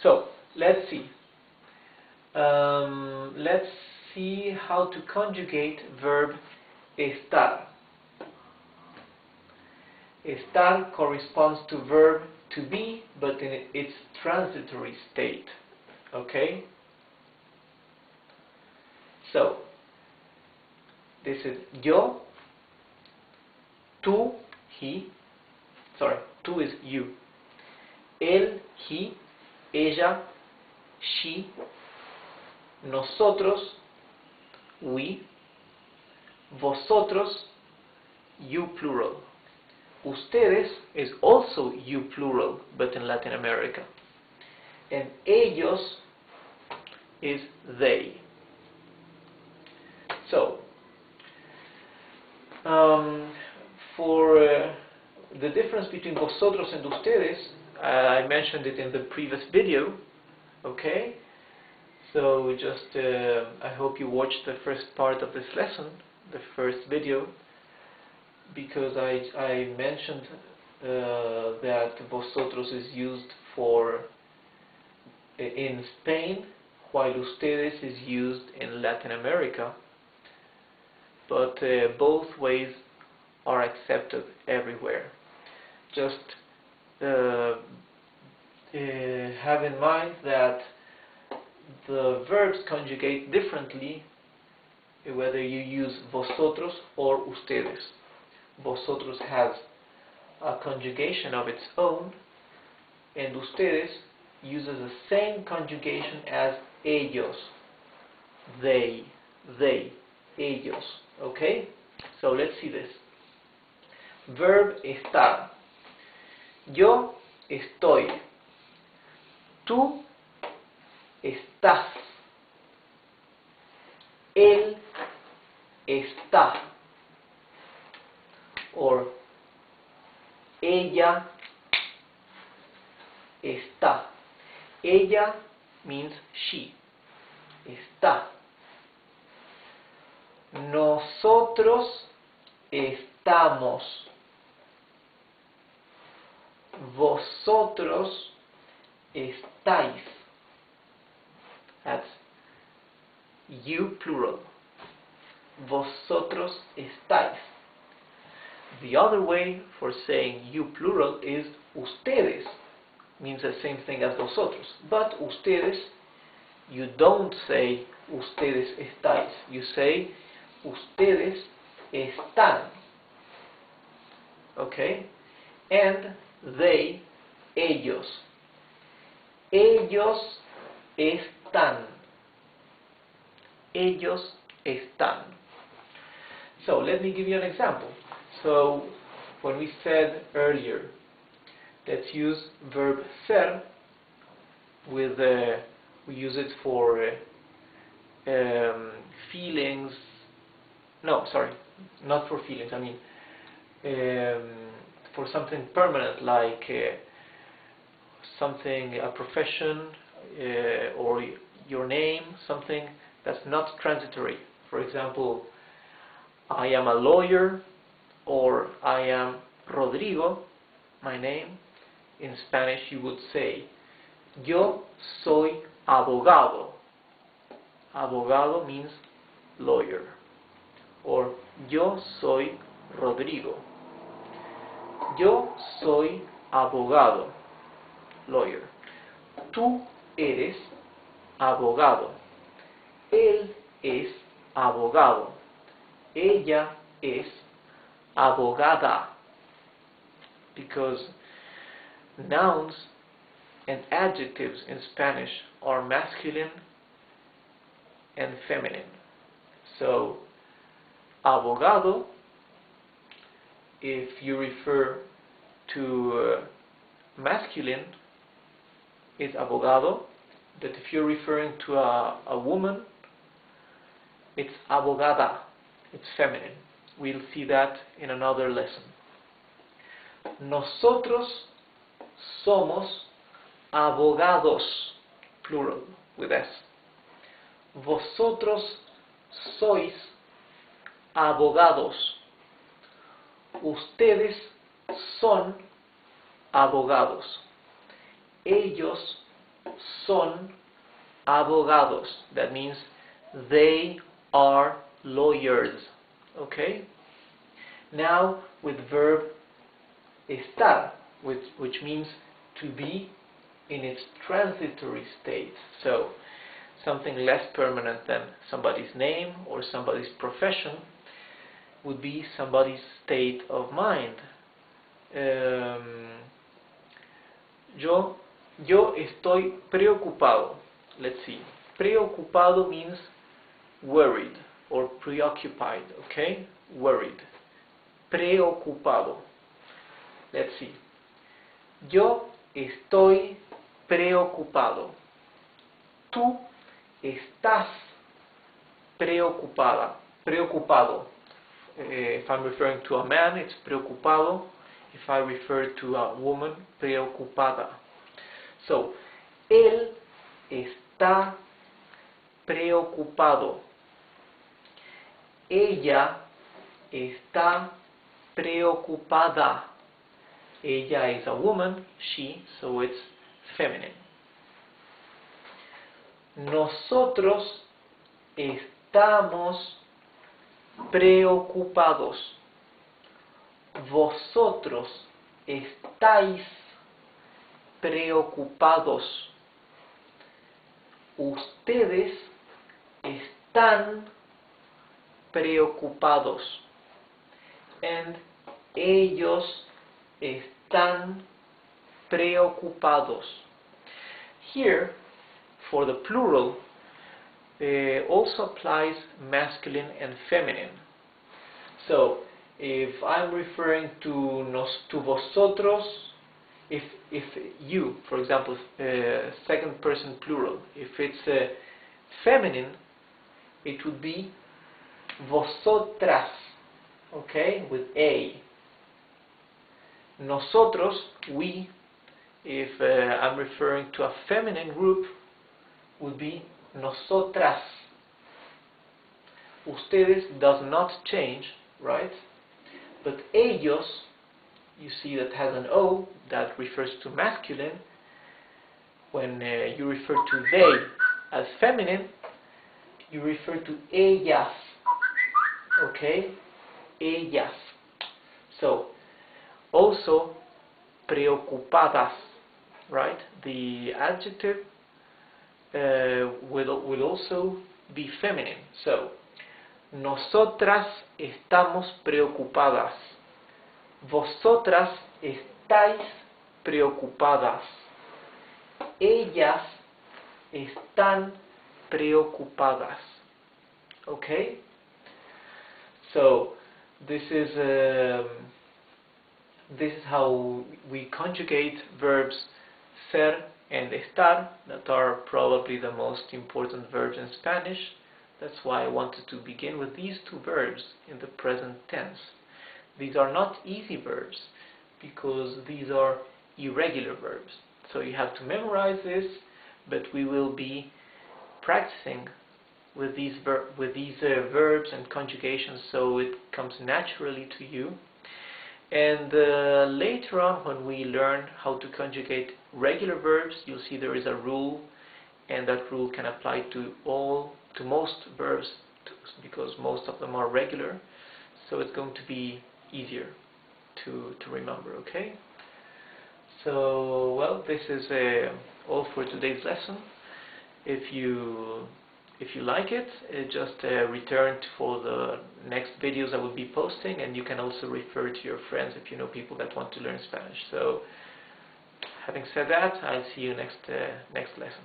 So let's see. Let's see how to conjugate verb estar. Estar corresponds to verb to be, but in its transitory state. Okay? So, this is yo, tú, he, sorry, tú is you, él, he, ella, she, nosotros, we, vosotros, you plural. Ustedes is also you plural, but in Latin America. And ellos is they. So, for the difference between vosotros and ustedes, I mentioned it in the previous video. Okay? So just, I hope you watched the first part of this lesson, the first video, because I mentioned that vosotros is used for in Spain, while ustedes is used in Latin America. But both ways are accepted everywhere. Just have in mind that the verbs conjugate differently whether you use vosotros or ustedes. Vosotros has a conjugation of its own, and ustedes uses the same conjugation as ellos. They, ellos. Okay? So let's see this. Verb estar. Yo estoy. Tú estás. Él está. Or ella está. Ella means she. Está. Nosotros estamos. Vosotros estáis. That's you plural. Vosotros estáis. The other way for saying you plural is ustedes. Means the same thing as vosotros. But ustedes, you don't say ustedes estáis. You say ustedes están. Okay? And they, ellos. Ellos están. Ellos están. So let me give you an example. So when we said earlier, let's use verb ser with we use it for feelings. No, sorry, not for feelings. I mean for something permanent, like something, a profession, or your name, something that's not transitory. For example, I am a lawyer, or I am Rodrigo, my name. In Spanish you would say, yo soy abogado. Abogado means lawyer. Or yo soy Rodrigo. Yo soy abogado, lawyer. Tú eres abogado. Él es abogado. Ella es abogada. Because nouns and adjectives in Spanish are masculine and feminine. So, abogado, if you refer to masculine, is abogado, but if you're referring to a woman, it's abogada, it's feminine. We'll see that in another lesson. Nosotros somos abogados, plural, with S. Vosotros sois abogados. Ustedes son abogados. Ellos son abogados. That means they are lawyers. Okay? Now with verb estar, which means to be in its transitory state. So something less permanent than somebody's name or somebody's profession would be somebody's state of mind. Yo estoy preocupado. Let's see. Preocupado means worried or preoccupied. Okay? Worried. Preocupado. Let's see. Yo estoy preocupado. Tú estás preocupada. Preocupado. If I'm referring to a man, it's preocupado. If I refer to a woman, preocupada. So, él está preocupado. Ella está preocupada. Ella is a woman, she, so it's feminine. Nosotros estamos preocupados. Vosotros estáis preocupados. Ustedes están preocupados. And ellos están preocupados. Here, for the plural, also applies masculine and feminine. So, if I'm referring to vosotros, if you, for example, second person plural, if it's feminine, it would be vosotras, okay, with a. Nosotros, we, if I'm referring to a feminine group, would be nosotras. Ustedes does not change, right? But ellos, you see that has an O, that refers to masculine. When you refer to they as feminine, you refer to ellas, okay? Ellas. So, also preocupadas, right? The adjective will also be feminine. So, nosotras estamos preocupadas. Vosotras estáis preocupadas. Ellas están preocupadas. Okay? So, this is how we conjugate verbs ser and estar, that are probably the most important verbs in Spanish. That's why I wanted to begin with these two verbs in the present tense. These are not easy verbs because these are irregular verbs. So you have to memorize this, but we will be practicing with these verbs and conjugations so it comes naturally to you. And later on, when we learn how to conjugate regular verbs, you'll see there is a rule, and that rule can apply to most verbs because most of them are regular. So it's going to be easier to remember. Okay. So well, this is all for today's lesson. If you like it, just return for the next videos I will be posting, and you can also refer to your friends if you know people that want to learn Spanish. So, having said that, I'll see you next lesson.